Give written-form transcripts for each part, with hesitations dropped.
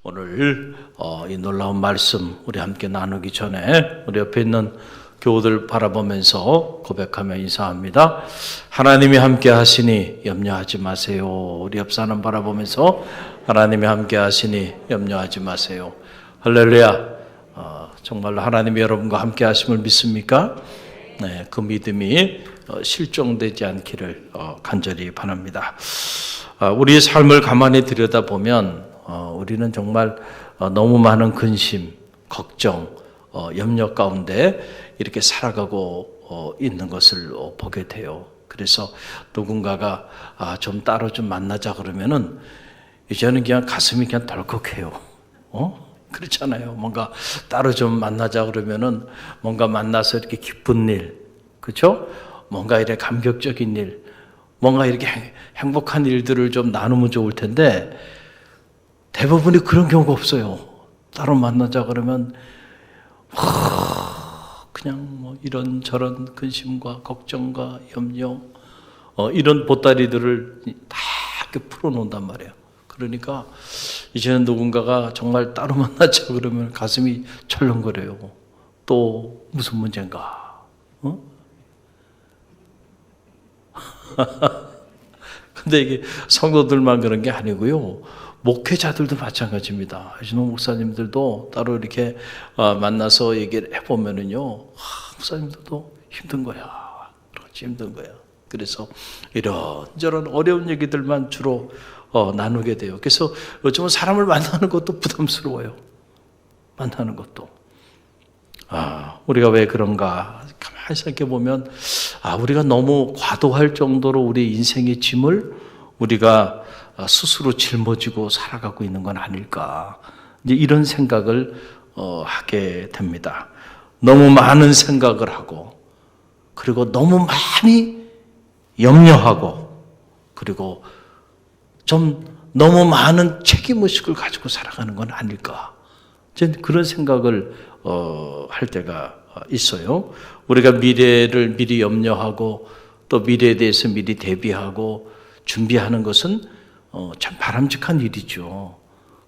오늘 이 놀라운 말씀 우리 함께 나누기 전에 우리 옆에 있는 교우들 바라보면서 고백하며 인사합니다. 하나님이 함께 하시니 염려하지 마세요. 우리 옆 사람 바라보면서 하나님이 함께 하시니 염려하지 마세요. 할렐루야. 정말로 하나님이 여러분과 함께 하심을 믿습니까? 네, 그 믿음이 실종되지 않기를 간절히 바랍니다. 우리의 삶을 가만히 들여다보면 우리는 정말 너무 많은 근심, 걱정, 염려 가운데 이렇게 살아가고 있는 것을 보게 돼요. 그래서 누군가가 좀 따로 좀 만나자 그러면은 이제는 그냥 가슴이 그냥 덜컥해요. 그렇잖아요. 뭔가 따로 좀 만나자 그러면은 뭔가 만나서 이렇게 기쁜 일, 그렇죠? 뭔가 이렇게 감격적인 일, 뭔가 이렇게 행복한 일들을 좀 나누면 좋을 텐데 대부분이 그런 경우가 없어요. 따로 만나자 그러면 그냥 뭐 이런저런 근심과 걱정과 염려 이런 보따리들을 다 이렇게 풀어놓는단 말이에요. 그러니까 이제는 누군가가 정말 따로 만나자 그러면 가슴이 철렁거려요. 또 무슨 문제인가? 근데 이게 성도들만 그런 게 아니고요. 목회자들도 마찬가지입니다. 신호 목사님들도 따로 이렇게 만나서 얘기를 해보면은요, 목사님들도 힘든 거야. 그렇지, 힘든 거야. 그래서 이런저런 어려운 얘기들만 주로 나누게 돼요. 그래서 요즘은 사람을 만나는 것도 부담스러워요. 만나는 것도. 우리가 왜 그런가? 가만히 생각해 보면, 우리가 너무 과도할 정도로 우리 인생의 짐을 우리가 스스로 짊어지고 살아가고 있는 건 아닐까. 이제 이런 생각을 하게 됩니다. 너무 많은 생각을 하고, 그리고 너무 많이 염려하고, 그리고 좀 너무 많은 책임의식을 가지고 살아가는 건 아닐까. 저는 그런 생각을 할 때가 있어요. 우리가 미래를 미리 염려하고 또 미래에 대해서 미리 대비하고 준비하는 것은 참 바람직한 일이죠.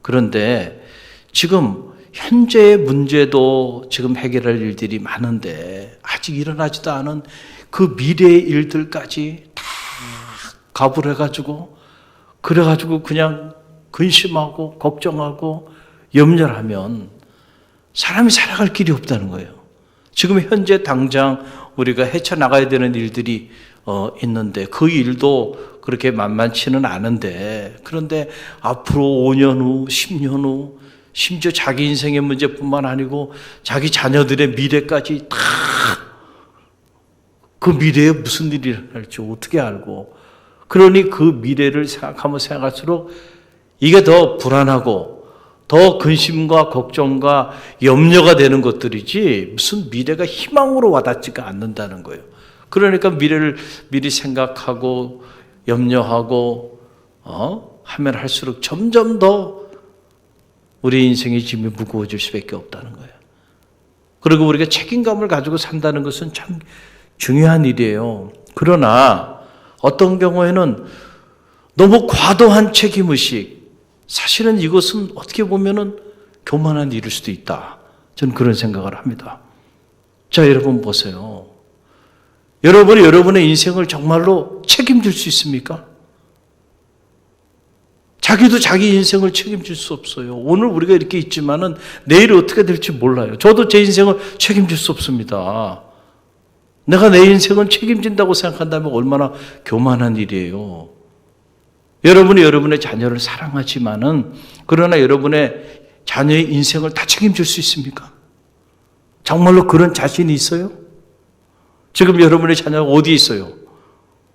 그런데 지금 현재의 문제도 지금 해결할 일들이 많은데 아직 일어나지도 않은 그 미래의 일들까지 다 가불 해가지고 그래가지고 그냥 근심하고 걱정하고 염려하면 사람이 살아갈 길이 없다는 거예요. 지금 현재 당장 우리가 헤쳐나가야 되는 일들이 있는데 그 일도 그렇게 만만치는 않은데, 그런데 앞으로 5년 후, 10년 후, 심지어 자기 인생의 문제뿐만 아니고 자기 자녀들의 미래까지 다 그 미래에 무슨 일이 일어날지 어떻게 알고, 그러니 그 미래를 생각하면 생각할수록 이게 더 불안하고 더 근심과 걱정과 염려가 되는 것들이지 무슨 미래가 희망으로 와닿지가 않는다는 거예요. 그러니까 미래를 미리 생각하고 염려하고 하면 할수록 점점 더 우리 인생의 짐이 무거워질 수밖에 없다는 거예요. 그리고 우리가 책임감을 가지고 산다는 것은 참 중요한 일이에요. 그러나 어떤 경우에는 너무 과도한 책임의식, 사실은 이것은 어떻게 보면은 교만한 일일 수도 있다. 저는 그런 생각을 합니다. 자, 여러분 보세요. 여러분이 여러분의 인생을 정말로 책임질 수 있습니까? 자기도 자기 인생을 책임질 수 없어요. 오늘 우리가 이렇게 있지만은 내일이 어떻게 될지 몰라요. 저도 제 인생을 책임질 수 없습니다. 내가 내 인생은 책임진다고 생각한다면 얼마나 교만한 일이에요. 여러분이 여러분의 자녀를 사랑하지만은, 그러나 여러분의 자녀의 인생을 다 책임질 수 있습니까? 정말로 그런 자신이 있어요? 지금 여러분의 자녀가 어디 있어요?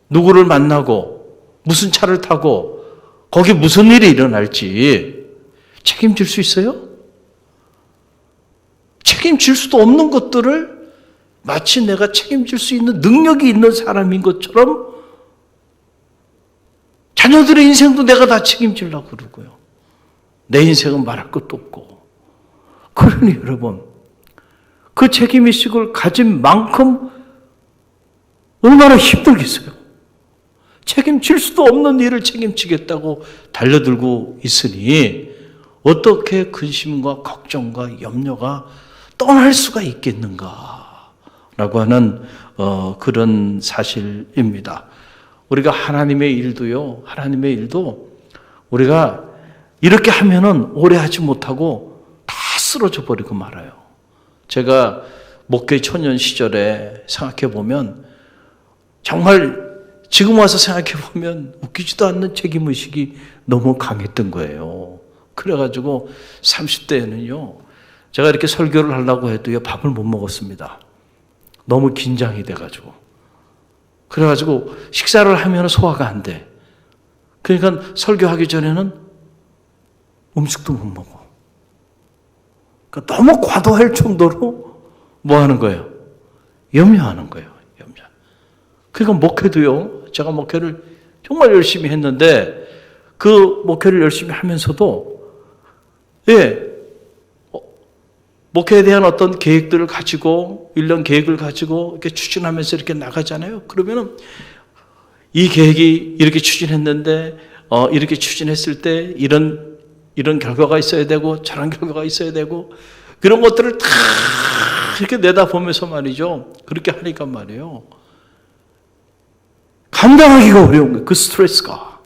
누구를 만나고 무슨 차를 타고 거기 무슨 일이 일어날지 책임질 수 있어요? 책임질 수도 없는 것들을 마치 내가 책임질 수 있는 능력이 있는 사람인 것처럼 자녀들의 인생도 내가 다 책임지려고 그러고요. 내 인생은 말할 것도 없고. 그러니 여러분, 그 책임의식을 가진 만큼 얼마나 힘들겠어요. 책임질 수도 없는 일을 책임지겠다고 달려들고 있으니 어떻게 근심과 걱정과 염려가 떠날 수가 있겠는가? 라고 하는 그런 사실입니다. 우리가 하나님의 일도요, 하나님의 일도 우리가 이렇게 하면은 오래 하지 못하고 다 쓰러져 버리고 말아요. 제가 목회 초년 시절에 생각해 보면 정말 지금 와서 생각해 보면 웃기지도 않는 책임의식이 너무 강했던 거예요. 그래가지고 30대에는요, 제가 이렇게 설교를 하려고 해도요, 밥을 못 먹었습니다. 너무 긴장이 돼가지고. 그래가지고 식사를 하면 소화가 안 돼. 그러니까 설교하기 전에는 음식도 못 먹어. 그러니까 너무 과도할 정도로 뭐 하는 거예요? 염려하는 거예요. 염려. 그러니까 목회도요, 제가 목회를 정말 열심히 했는데 그 목회를 열심히 하면서도 목회에 대한 어떤 계획들을 가지고 1년 계획을 가지고 이렇게 추진하면서 이렇게 나가잖아요. 그러면은 이 계획이 이렇게 추진했는데 이렇게 추진했을 때 이런 결과가 있어야 되고 저런 결과가 있어야 되고 그런 것들을 다 이렇게 내다보면서 말이죠. 그렇게 하니까 말이에요. 감당하기가 어려운 거예요. 그 스트레스가.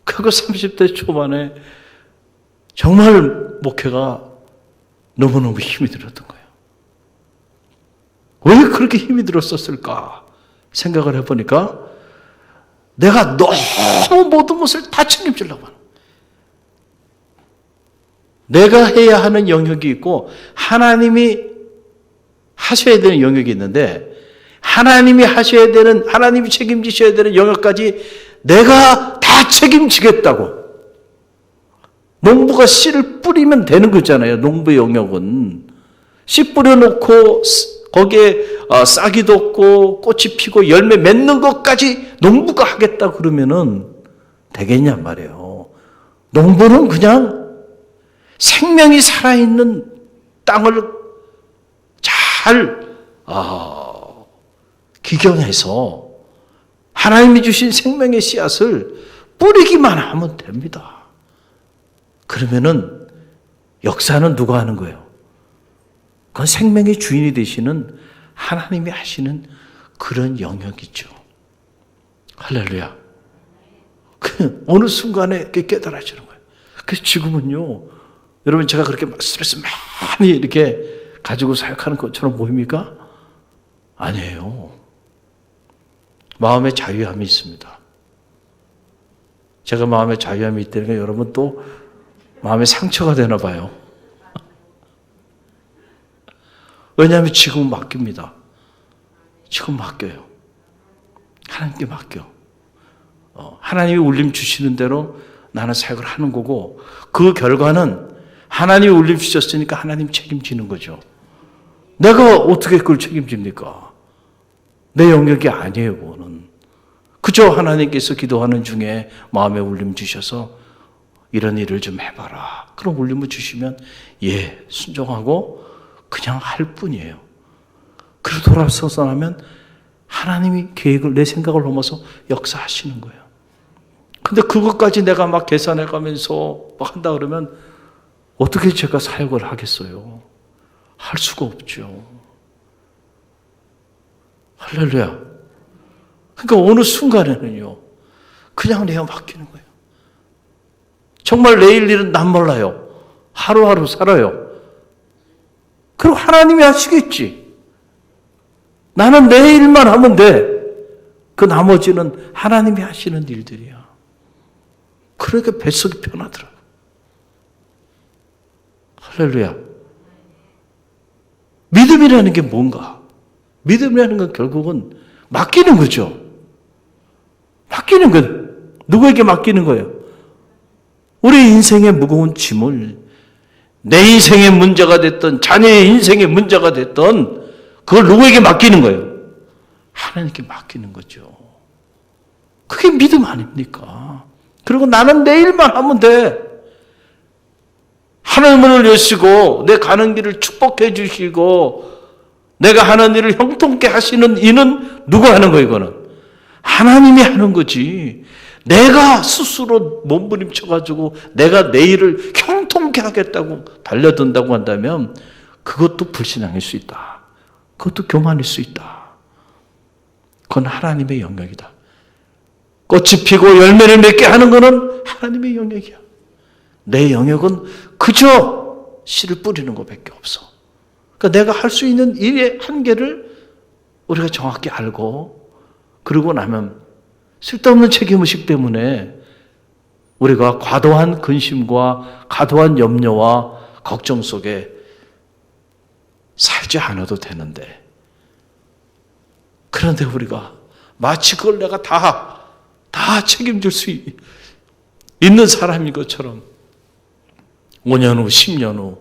그거 30대 초반에 정말 목회가 너무너무 힘이 들었던 거예요. 왜 그렇게 힘이 들었었을까 생각을 해보니까 내가 너무 모든 것을 다 책임지려고 하는 거예요. 내가 해야 하는 영역이 있고 하나님이 하셔야 되는 영역이 있는데 하나님이 하셔야 되는, 하나님이 책임지셔야 되는 영역까지 내가 다 책임지겠다고. 농부가 씨를 뿌리면 되는 거잖아요. 농부 영역은. 씨 뿌려놓고 거기에 싹이 돋고 꽃이 피고 열매 맺는 것까지 농부가 하겠다 그러면은 되겠냐 말이에요. 농부는 그냥 생명이 살아있는 땅을 잘 기경해서 하나님이 주신 생명의 씨앗을 뿌리기만 하면 됩니다. 그러면은 역사는 누가 하는 거예요? 그건 생명의 주인이 되시는 하나님이 하시는 그런 영역이죠. 할렐루야. 그 어느 순간에 깨달아지는 거예요. 그래서 지금은요, 여러분 제가 그렇게 스트레스 많이 이렇게 가지고 사역하는 것처럼 보입니까? 아니에요. 마음의 자유함이 있습니다. 제가 마음의 자유함이 있다니까 여러분 또 마음에 상처가 되나 봐요. 왜냐하면 지금은 맡깁니다. 지금 맡겨요. 하나님께 맡겨. 하나님이 울림 주시는 대로 나는 사역을 하는 거고 그 결과는 하나님이 울림 주셨으니까 하나님 책임지는 거죠. 내가 어떻게 그걸 책임집니까? 내 영역이 아니에요. 그거는. 그저 하나님께서 기도하는 중에 마음에 울림 주셔서 이런 일을 좀 해봐라. 그럼 울림을 주시면 순종하고 그냥 할 뿐이에요. 그리고 돌아서서 나면 하나님이 계획을 내 생각을 넘어서 역사하시는 거예요. 근데 그것까지 내가 막 계산해가면서 막 한다 그러면 어떻게 제가 사역을 하겠어요? 할 수가 없죠. 할렐루야. 그러니까 어느 순간에는요, 그냥 내가 맡기는 거예요. 정말 내일 일은 난 몰라요. 하루하루 살아요. 그리고 하나님이 하시겠지. 나는 내 일만 하면 돼. 그 나머지는 하나님이 하시는 일들이야. 그러니까 뱃속이 편하더라고. 할렐루야. 믿음이라는 게 뭔가? 믿음이라는 건 결국은 맡기는 거죠. 맡기는 건 누구에게 맡기는 거예요? 우리 인생의 무거운 짐을 내 인생의 문제가 됐던 자녀의 인생의 문제가 됐던 그걸 누구에게 맡기는 거예요? 하나님께 맡기는 거죠. 그게 믿음 아닙니까? 그리고 나는 내 일만 하면 돼. 하늘문을 여시고 내 가는 길을 축복해 주시고 내가 하는 일을 형통케 하시는 이는 누가 하는 거예요? 이거는 하나님이 하는 거지. 내가 스스로 몸부림쳐가지고 내가 내일을 형통케 하겠다고 달려든다고 한다면 그것도 불신앙일 수 있다. 그것도 교만일 수 있다. 그건 하나님의 영역이다. 꽃이 피고 열매를 맺게 하는 것은 하나님의 영역이야. 내 영역은 그저 씨를 뿌리는 것밖에 없어. 그러니까 내가 할 수 있는 일의 한계를 우리가 정확히 알고 그러고 나면 쓸데없는 책임의식 때문에 우리가 과도한 근심과 과도한 염려와 걱정 속에 살지 않아도 되는데, 그런데 우리가 마치 그걸 내가 다 책임질 수 있는 사람인 것처럼 5년 후, 10년 후,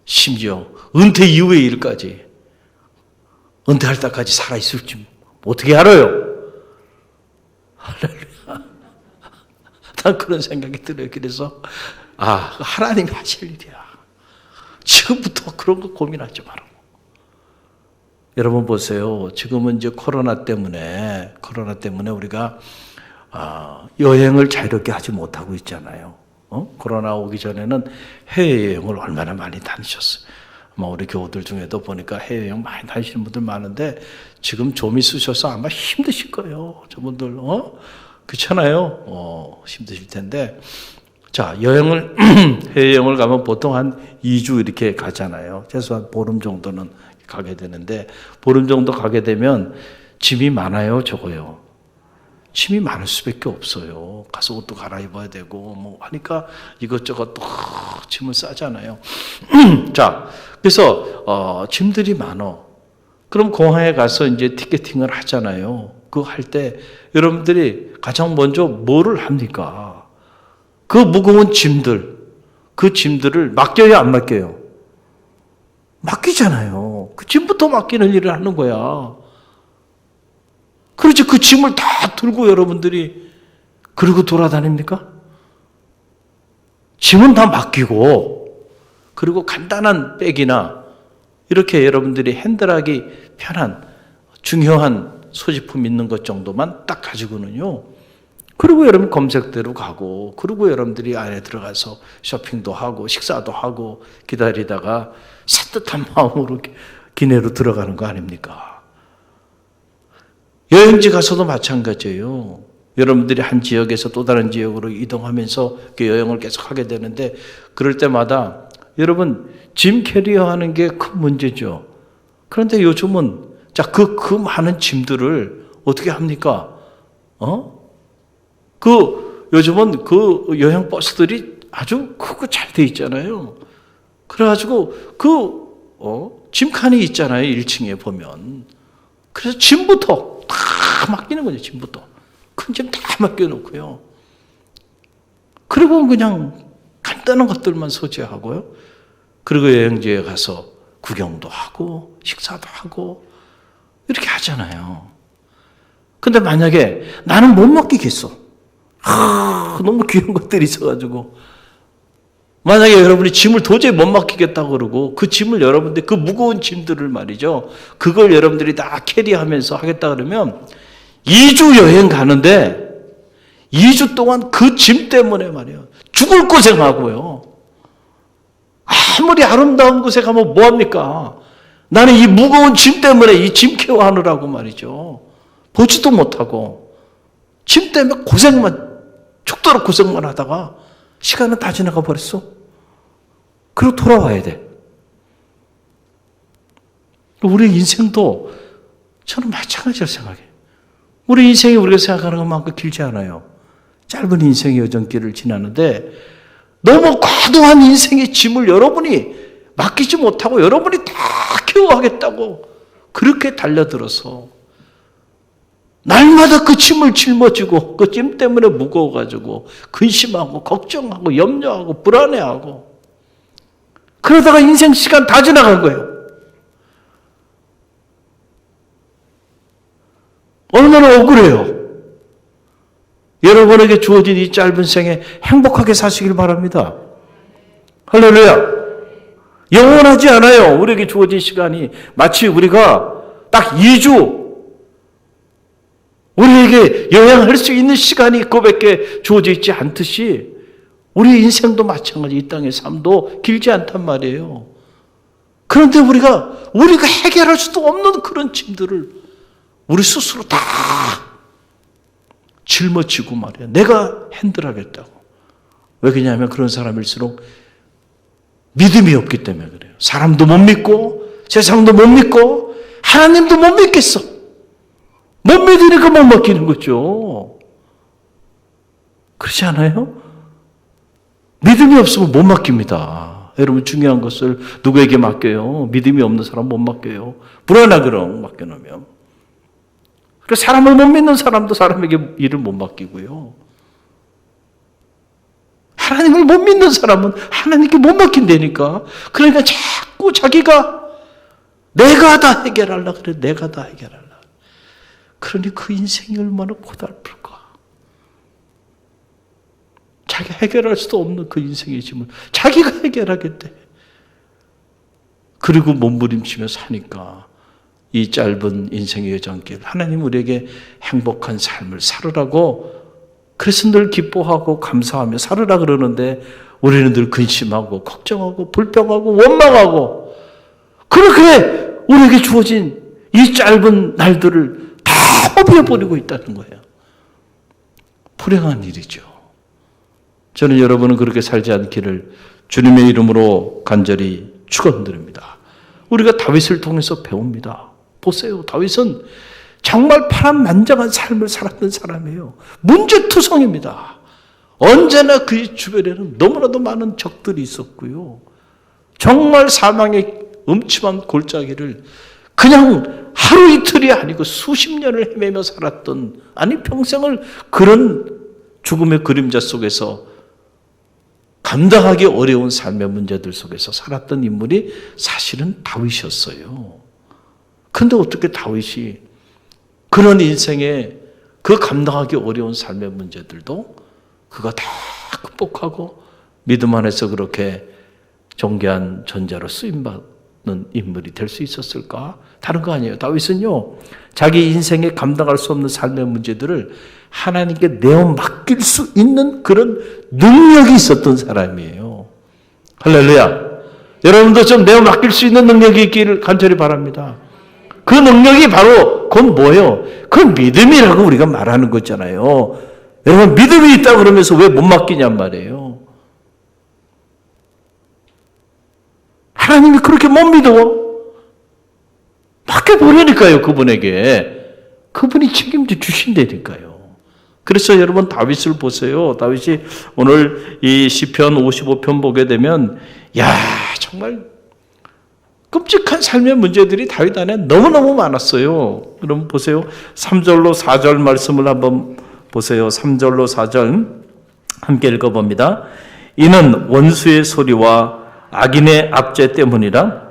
심지어 은퇴 이후의 일까지, 은퇴할 때까지 살아있을지 어떻게 알아요? 할렐루야. 난 그런 생각이 들어요. 그래서 하나님이 하실 일이야. 지금부터 그런 거 고민하지 말라고. 여러분 보세요. 지금은 이제 코로나 때문에 우리가 여행을 자유롭게 하지 못하고 있잖아요. 코로나 오기 전에는 해외여행을 얼마나 많이 다니셨어요. 우리 교우들 중에도 보니까 해외여행 많이 다니시는 분들 많은데 지금 좀 있으셔서 아마 힘드실 거예요. 저분들, 그렇잖아요. 힘드실 텐데. 자, 해외여행을 가면 보통 한 2주 이렇게 가잖아요. 최소한 보름 정도는 가게 되는데, 보름 정도 가게 되면 짐이 많아요, 적어요? 짐이 많을 수밖에 없어요. 가서 옷도 갈아입어야 되고, 하니까 이것저것 또 짐을 싸잖아요. 자, 그래서, 짐들이 많어. 그럼 공항에 가서 이제 티켓팅을 하잖아요. 그거 할 때 여러분들이 가장 먼저 뭐를 합니까? 그 무거운 짐들, 그 짐들을 맡겨요, 안 맡겨요? 맡기잖아요. 그 짐부터 맡기는 일을 하는 거야. 그렇지, 그 짐을 다 들고 여러분들이 그러고 돌아다닙니까? 짐은 다 맡기고, 그리고 간단한 백이나 이렇게 여러분들이 핸들하기 편한 중요한 소지품 있는 것 정도만 딱 가지고는요. 그리고 여러분 검색대로 가고, 그리고 여러분들이 안에 들어가서 쇼핑도 하고 식사도 하고 기다리다가 산뜻한 마음으로 기내로 들어가는 거 아닙니까? 여행지 가서도 마찬가지예요. 여러분들이 한 지역에서 또 다른 지역으로 이동하면서 그 여행을 계속 하게 되는데, 그럴 때마다 여러분 짐 캐리어하는 게 큰 문제죠. 그런데 요즘은 그 많은 짐들을 어떻게 합니까? 요즘은 그 여행 버스들이 아주 크고 잘 돼 있잖아요. 그래가지고 짐칸이 있잖아요. 1층에 보면. 그래서 짐부터 다 맡기는 거죠. 짐부터. 큰 짐 다 맡겨놓고요. 그리고 그냥 간단한 것들만 소지하고요. 그리고 여행지에 가서 구경도 하고 식사도 하고 이렇게 하잖아요. 근데 만약에 나는 못 맡기겠어. 너무 귀한 것들이 있어가지고. 만약에 여러분이 짐을 도저히 못 맡기겠다고 그러고 그 짐을 여러분들, 그 무거운 짐들을 말이죠. 그걸 여러분들이 다 캐리하면서 하겠다 그러면 2주 여행 가는데 2주 동안 그 짐 때문에 말이에요. 죽을 고생하고요. 아무리 아름다운 곳에 가면 뭐합니까? 나는 이 무거운 짐 때문에 이 짐 케어하느라고 말이죠. 보지도 못하고 짐 때문에 죽도록 고생만 하다가 시간은 다 지나가 버렸어. 그리고 돌아와야 돼. 우리 인생도 저는 마찬가지로 생각해요. 우리 인생이 우리가 생각하는 것만큼 길지 않아요. 짧은 인생의 여정길을 지나는데 너무 과도한 인생의 짐을 여러분이 맡기지 못하고 여러분이 다 케어하겠다고 그렇게 달려들어서 날마다 그 짐을 짊어지고 그 짐 때문에 무거워가지고 근심하고 걱정하고 염려하고 불안해하고 그러다가 인생 시간 다 지나간 거예요. 얼마나 억울해요. 여러분에게 주어진 이 짧은 생에 행복하게 사시길 바랍니다. 할렐루야. 영원하지 않아요. 우리에게 주어진 시간이 마치 우리가 딱 2주 우리에게 여행할 수 있는 시간이 그밖에 주어져 있지 않듯이 우리 인생도 마찬가지, 이 땅의 삶도 길지 않단 말이에요. 그런데 우리가 해결할 수도 없는 그런 짐들을 우리 스스로 다 짊어지고 말이야. 내가 핸들하겠다고. 왜 그러냐면 그런 사람일수록 믿음이 없기 때문에 그래요. 사람도 못 믿고 세상도 못 믿고 하나님도 못 믿겠어. 못 믿으니까 못 맡기는 거죠. 그렇지 않아요? 믿음이 없으면 못 맡깁니다. 여러분, 중요한 것을 누구에게 맡겨요? 믿음이 없는 사람 못 맡겨요. 불안하거든 맡겨놓으면. 그러니까 사람을 못 믿는 사람도 사람에게 일을 못 맡기고요. 하나님을 못 믿는 사람은 하나님께 못 맡긴다니까. 그러니까 자꾸 자기가 내가 다 해결하려고 그래. 내가 다 해결하려고. 그러니 그 인생이 얼마나 고달플까. 자기가 해결할 수도 없는 그 인생의 짐을 자기가 해결하겠대. 그리고 몸부림치며 사니까 이 짧은 인생의 여정길, 하나님 우리에게 행복한 삶을 살으라고, 그래서 늘 기뻐하고 감사하며 살으라 그러는데 우리는 늘 근심하고 걱정하고 불평하고 원망하고, 그렇게 우리에게 주어진 이 짧은 날들을 다 허비해버리고 있다는 거예요. 불행한 일이죠. 저는 여러분은 그렇게 살지 않기를 주님의 이름으로 간절히 축원드립니다. 우리가 다윗을 통해서 배웁니다. 보세요. 다윗은 정말 파란만장한 삶을 살았던 사람이에요. 문제투성입니다. 언제나 그의 주변에는 너무나도 많은 적들이 있었고요. 정말 사망의 음침한 골짜기를 그냥 하루 이틀이 아니고 수십 년을 헤매며 살았던, 아니 평생을 그런 죽음의 그림자 속에서 감당하기 어려운 삶의 문제들 속에서 살았던 인물이 사실은 다윗이었어요. 그런데 어떻게 다윗이 그런 인생에 그 감당하기 어려운 삶의 문제들도 그가 다 극복하고 믿음 안에서 그렇게 존귀한 존재로 쓰임받는 인물이 될 수 있었을까? 다른 거 아니에요. 다윗은요, 자기 인생에 감당할 수 없는 삶의 문제들을 하나님께 내어 맡길 수 있는 그런 능력이 있었던 사람이에요. 할렐루야. 여러분도 좀 내어 맡길 수 있는 능력이 있기를 간절히 바랍니다. 그 능력이 바로 그건 뭐예요? 그건 믿음이라고 우리가 말하는 거잖아요. 여러분, 믿음이 있다 그러면서 왜 못 맡기냔 말이에요. 하나님이 그렇게 못 믿어? 맡겨버리니까요. 그분에게. 그분이 책임져 주신다니까요. 그래서 여러분, 다윗을 보세요. 다윗이 오늘 이 시편 55편 보게 되면, 야, 정말 끔찍한 삶의 문제들이 다윗 안에 너무너무 많았어요. 그럼 보세요. 3절로 4절 말씀을 한번 보세요. 3절로 4절 함께 읽어봅니다. 이는 원수의 소리와 악인의 압제 때문이라.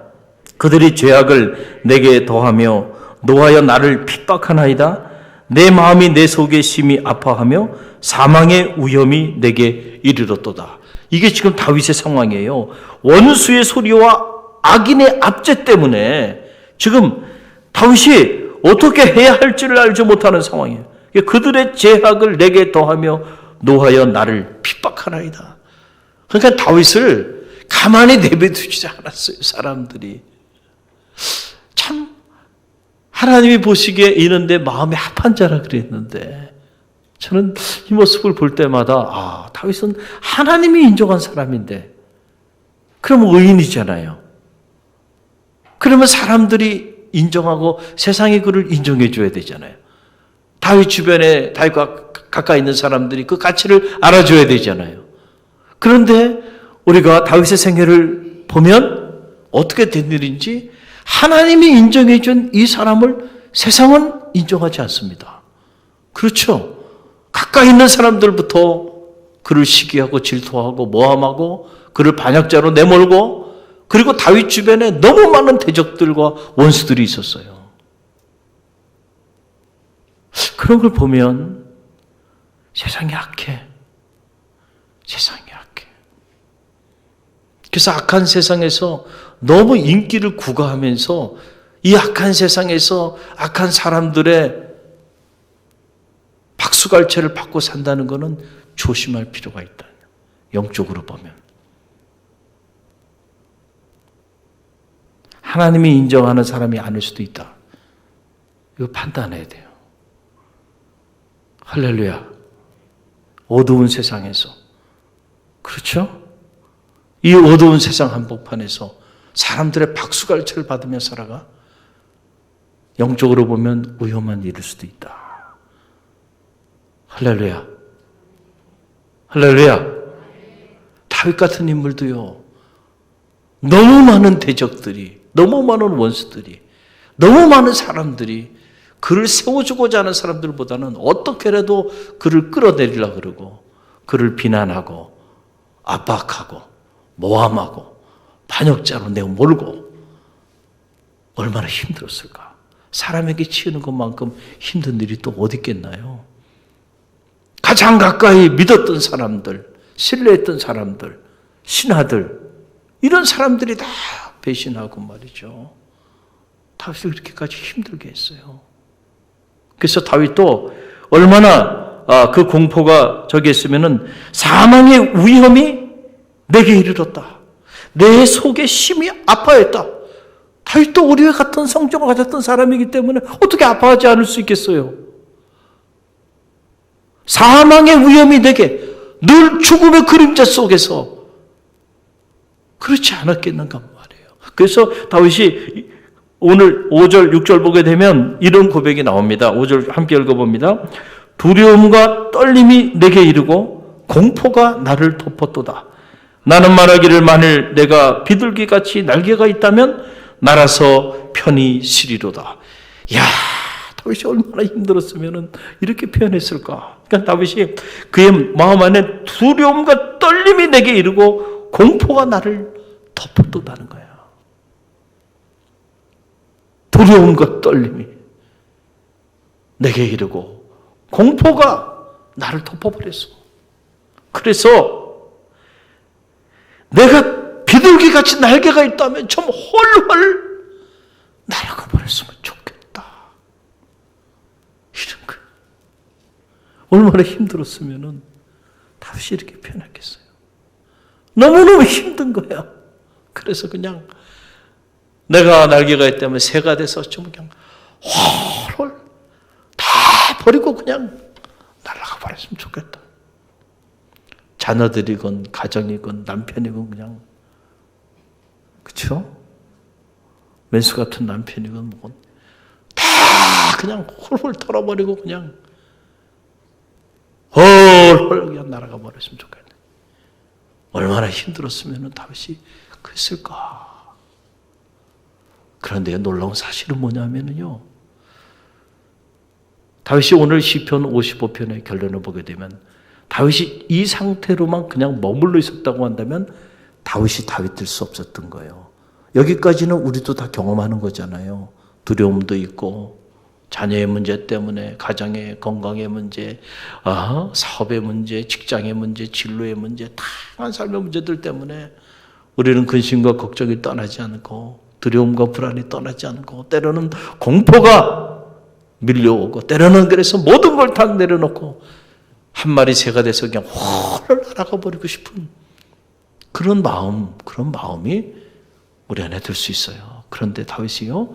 그들이 죄악을 내게 더하며 노하여 나를 핍박하나이다. 내 마음이 내 속에 심히 아파하며 사망의 위험이 내게 이르렀도다. 이게 지금 다윗의 상황이에요. 원수의 소리와 악인의 압제 때문에 지금 다윗이 어떻게 해야 할지를 알지 못하는 상황이에요. 그들의 죄악을 내게 더하며 노하여 나를 핍박하나이다. 그러니까 다윗을 가만히 내버려두지 않았어요. 사람들이. 참 하나님이 보시기에 이런데 마음이 합한 자라 그랬는데, 저는 이 모습을 볼 때마다 다윗은 하나님이 인정한 사람인데, 그러면 의인이잖아요. 그러면 사람들이 인정하고 세상이 그를 인정해 줘야 되잖아요. 다윗 주변에, 다윗과 가까이 있는 사람들이 그 가치를 알아줘야 되잖아요. 그런데 우리가 다윗의 생애를 보면 어떻게 된 일인지, 하나님이 인정해 준 이 사람을 세상은 인정하지 않습니다. 그렇죠? 가까이 있는 사람들부터 그를 시기하고 질투하고 모함하고 그를 반역자로 내몰고, 그리고 다윗 주변에 너무 많은 대적들과 원수들이 있었어요. 그런 걸 보면 세상이 악해. 세상이 악해. 그래서 악한 세상에서 너무 인기를 구가하면서 이 악한 세상에서 악한 사람들의 박수갈채를 받고 산다는 것은 조심할 필요가 있다. 영적으로 보면. 하나님이 인정하는 사람이 아닐 수도 있다. 이거 판단해야 돼요. 할렐루야. 어두운 세상에서. 그렇죠? 이 어두운 세상 한복판에서 사람들의 박수갈채를 받으며 살아가? 영적으로 보면 위험한 일일 수도 있다. 할렐루야. 할렐루야. 다윗 같은 인물도요. 너무 많은 대적들이, 너무 많은 원수들이, 너무 많은 사람들이 그를 세워주고자 하는 사람들보다는 어떻게라도 그를 끌어내리려고 그러고 그를 비난하고 압박하고 모함하고 반역자로 내몰고 얼마나 힘들었을까. 사람에게 치우는 것만큼 힘든 일이 또 어디 있겠나요? 가장 가까이 믿었던 사람들, 신뢰했던 사람들, 신하들, 이런 사람들이 다 배신하고 말이죠. 다윗을 그렇게까지 힘들게 했어요. 그래서 다윗도 얼마나 그 공포가 저기 있으면은 사망의 위험이 내게 이르렀다. 내 속에 심히 아파했다. 다윗도 우리와 같은 성정을 가졌던 사람이기 때문에 어떻게 아파하지 않을 수 있겠어요? 사망의 위험이 내게 늘 죽음의 그림자 속에서 그렇지 않았겠는가 말이에요. 그래서 다윗이 오늘 5절, 6절 보게 되면 이런 고백이 나옵니다. 5절 함께 읽어봅니다. 두려움과 떨림이 내게 이르고 공포가 나를 덮었도다. 나는 말하기를 만일 내가 비둘기같이 날개가 있다면 날아서 편히 쉬리로다. 이야, 다윗이 얼마나 힘들었으면 이렇게 표현했을까. 그러니까 다윗이 그의 마음 안에 두려움과 떨림이 내게 이르고 공포가 나를 덮었다는 거야. 두려움과 떨림이 내게 이르고 공포가 나를 덮어버렸어. 그래서 내가 비둘기같이 날개가 있다면 좀 헐헐 날아가 버렸으면 좋겠다. 이런 거야. 얼마나 힘들었으면 다윗이 이렇게 표현했겠어요. 너무너무 힘든 거야. 그래서 그냥 내가 날개가 있다면 새가 돼서 좀 그냥 헐헐 다 버리고 그냥 날아가 버렸으면 좋겠다. 자녀들이건 가정이건 남편이건 그냥, 그렇죠? 왼수 같은 남편이건 뭐건 다 그냥 홀홀 털어버리고 그냥 홀홀 그냥 날아가 버렸으면 좋겠네. 얼마나 힘들었으면 다윗이 그랬을까. 그런데 놀라운 사실은 뭐냐면요, 다윗이 오늘 시편 55편의 결론을 보게 되면 다윗이 이 상태로만 그냥 머물러 있었다고 한다면 다윗이 다윗 될 수 없었던 거예요. 여기까지는 우리도 다 경험하는 거잖아요. 두려움도 있고 자녀의 문제 때문에, 가정의 건강의 문제, 사업의 문제, 직장의 문제, 진로의 문제, 다양한 삶의 문제들 때문에 우리는 근심과 걱정이 떠나지 않고 두려움과 불안이 떠나지 않고 때로는 공포가 밀려오고 때로는 그래서 모든 걸 다 내려놓고 한 마리 새가 돼서 그냥 홀 날아가 버리고 싶은 그런 마음이 우리 안에 들 수 있어요. 그런데 다윗이요,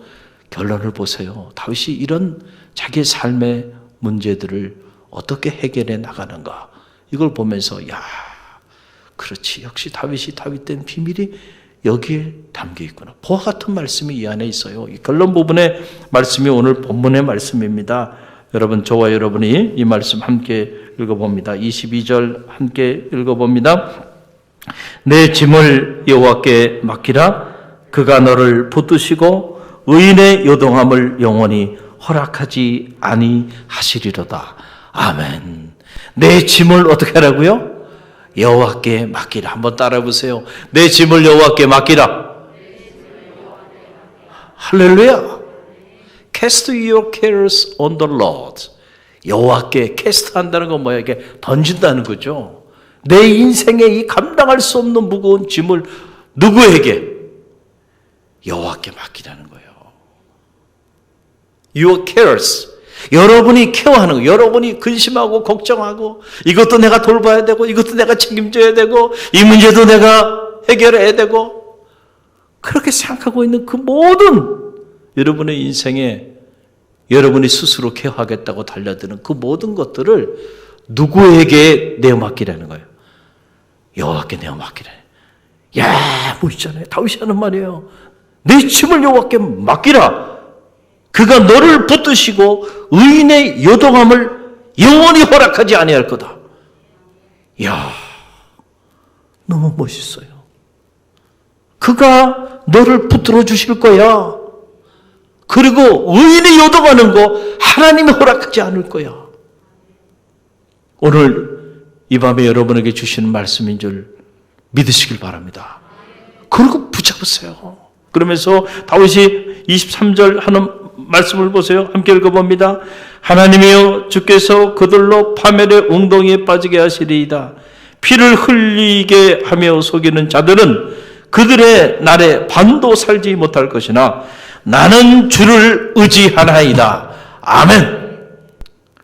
결론을 보세요. 다윗이 이런 자기의 삶의 문제들을 어떻게 해결해 나가는가, 이걸 보면서 야, 그렇지, 역시 다윗이 다윗된 비밀이 여기에 담겨 있구나. 보와 같은 말씀이 이 안에 있어요. 이 결론 부분의 말씀이 오늘 본문의 말씀입니다. 여러분, 저와 여러분이 이 말씀 함께 읽어봅니다. 22절 함께 읽어봅니다. 내 짐을 여호와께 맡기라. 그가 너를 붙드시고 의인의 요동함을 영원히 허락하지 아니하시리로다. 아멘. 내 짐을 어떻게 하라고요? 여호와께 맡기라. 한번 따라 보세요. 내 짐을 여호와께 맡기라. 할렐루야. Cast your cares on the Lord. 여호와께 캐스트한다는 건 뭐야? 이게 던진다는 거죠. 내 인생에 이 감당할 수 없는 무거운 짐을 누구에게? 여호와께 맡기라는 거예요. Your cares, 여러분이 케어하는 거, 여러분이 근심하고 걱정하고 이것도 내가 돌봐야 되고 이것도 내가 책임져야 되고 이 문제도 내가 해결해야 되고 그렇게 생각하고 있는 그 모든 여러분의 인생에 여러분이 스스로 케어하겠다고 달려드는 그 모든 것들을 누구에게 내어맡기라는 거예요? 여호와께 내어맡기래. 야, 뭐 있잖아요. 다윗이 하는 말이에요. 내 짐을 여호와께 맡기라. 그가 너를 붙드시고 의인의 요동함을 영원히 허락하지 아니할 거다. 이야, 너무 멋있어요. 그가 너를 붙들어 주실 거야. 그리고 의인이 요동하는 거 하나님이 허락하지 않을 거야. 오늘 이 밤에 여러분에게 주시는 말씀인 줄 믿으시길 바랍니다. 그리고 붙잡으세요. 그러면서 다윗이 23절 하는 말씀을 보세요. 함께 읽어봅니다. 하나님이여 주께서 그들로 파멸의 웅덩이에 빠지게 하시리이다. 피를 흘리게 하며 속이는 자들은 그들의 날에 반도 살지 못할 것이나 나는 주를 의지하나이다. 아멘.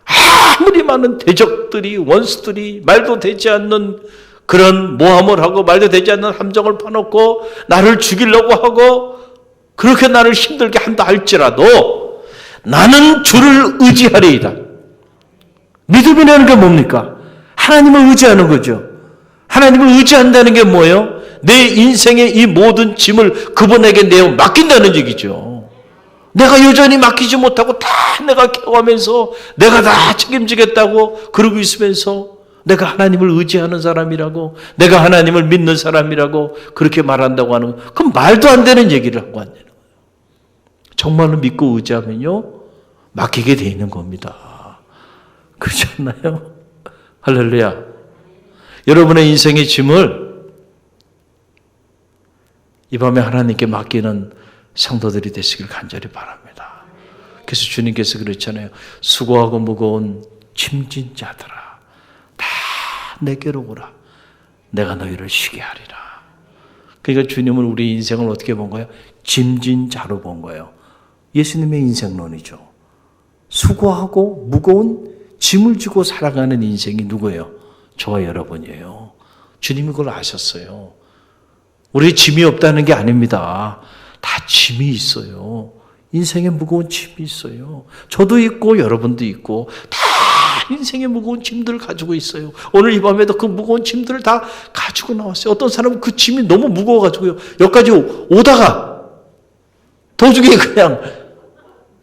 아무리 많은 대적들이 원수들이 말도 되지 않는 그런 모함을 하고 말도 되지 않는 함정을 파놓고 나를 죽이려고 하고 그렇게 나를 힘들게 한다 할지라도 나는 주를 의지하리이다. 믿음이라는 게 뭡니까? 하나님을 의지하는 거죠. 하나님을 의지한다는 게 뭐예요? 내 인생의 이 모든 짐을 그분에게 내어 맡긴다는 얘기죠. 내가 여전히 맡기지 못하고 다 내가 케어하면서 내가 다 책임지겠다고 그러고 있으면서 내가 하나님을 의지하는 사람이라고 내가 하나님을 믿는 사람이라고 그렇게 말한다고 하는 거 그건 말도 안 되는 얘기를 하고 앉는 거예요. 정말로 믿고 의지하면요 맡기게 돼 있는 겁니다. 그렇지 않나요? 할렐루야. 여러분의 인생의 짐을 이 밤에 하나님께 맡기는 성도들이 되시길 간절히 바랍니다. 그래서 주님께서 그랬잖아요. 수고하고 무거운 짐진 자들아 다 내게로 오라. 내가 너희를 쉬게 하리라. 그러니까 주님은 우리 인생을 어떻게 본 거예요? 짐진 자로 본 거예요. 예수님의 인생론이죠. 수고하고 무거운 짐을 지고 살아가는 인생이 누구예요? 저와 여러분이에요. 주님이 그걸 아셨어요. 우리 짐이 없다는 게 아닙니다. 다 짐이 있어요. 인생에 무거운 짐이 있어요. 저도 있고 여러분도 있고 다 인생에 무거운 짐들을 가지고 있어요. 오늘 이 밤에도 그 무거운 짐들을 다 가지고 나왔어요. 어떤 사람은 그 짐이 너무 무거워가지고요. 여기까지 오다가 도중에 그냥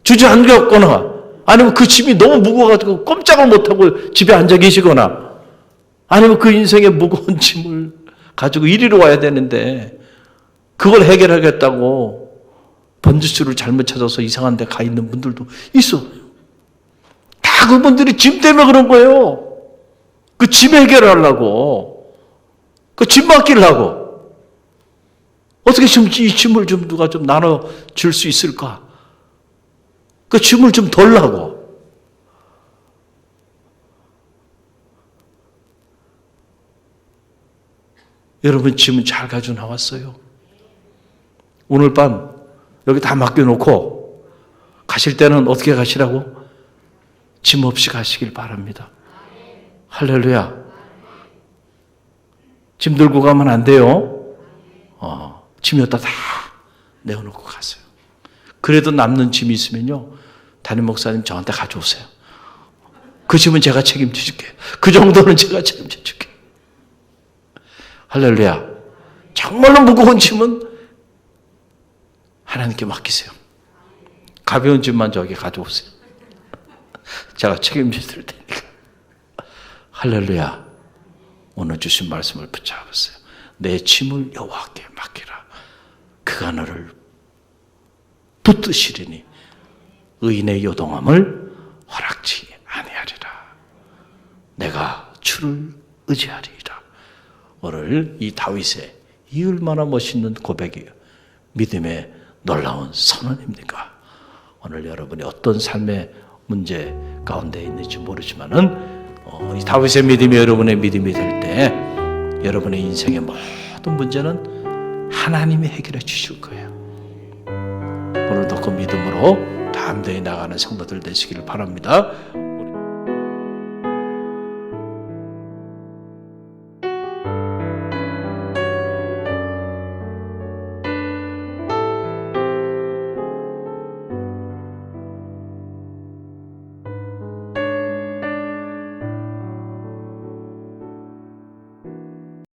주저앉았거나 아니면 그 짐이 너무 무거워가지고 꼼짝을 못하고 집에 앉아 계시거나 아니면 그 인생의 무거운 짐을 가지고 이리로 와야 되는데 그걸 해결하겠다고 번지수를 잘못 찾아서 이상한 데 가 있는 분들도 있어요. 다 그분들이 짐 때문에 그런 거예요. 그 짐 해결하려고. 그 짐 맡기려고. 어떻게 좀 이 짐을 좀 누가 좀 나눠줄 수 있을까? 그 짐을 좀 덜 하고. 여러분 짐은 잘 가지고 나왔어요. 오늘 밤 여기 다 맡겨놓고 가실 때는 어떻게 가시라고? 짐 없이 가시길 바랍니다. 할렐루야. 짐 들고 가면 안 돼요. 짐이 어디다 다 내어놓고 가세요. 그래도 남는 짐이 있으면요. 담임 목사님 저한테 가져오세요. 그 짐은 제가 책임질게요. 그 정도는 제가 책임질게요. 할렐루야. 정말로 무거운 짐은 하나님께 맡기세요. 가벼운 짐만 저기 가져오세요. 제가 책임질 테니까. 할렐루야. 오늘 주신 말씀을 붙잡으세요. 내 짐을 여호와께 맡기라. 그가 너를 붙드시리니 의인의 요동함을 허락지 아니하리라. 내가 주를 의지하리라. 오늘 이 다윗의 이 얼마나 멋있는 고백이에요. 믿음의 놀라운 선언입니까? 오늘 여러분이 어떤 삶의 문제 가운데 있는지 모르지만은 이 다윗의 믿음이 여러분의 믿음이 될 때 여러분의 인생의 모든 문제는 하나님이 해결해 주실 거예요. 오늘도 그 믿음으로 다 담대히 나가는 성도들 되시기를 바랍니다.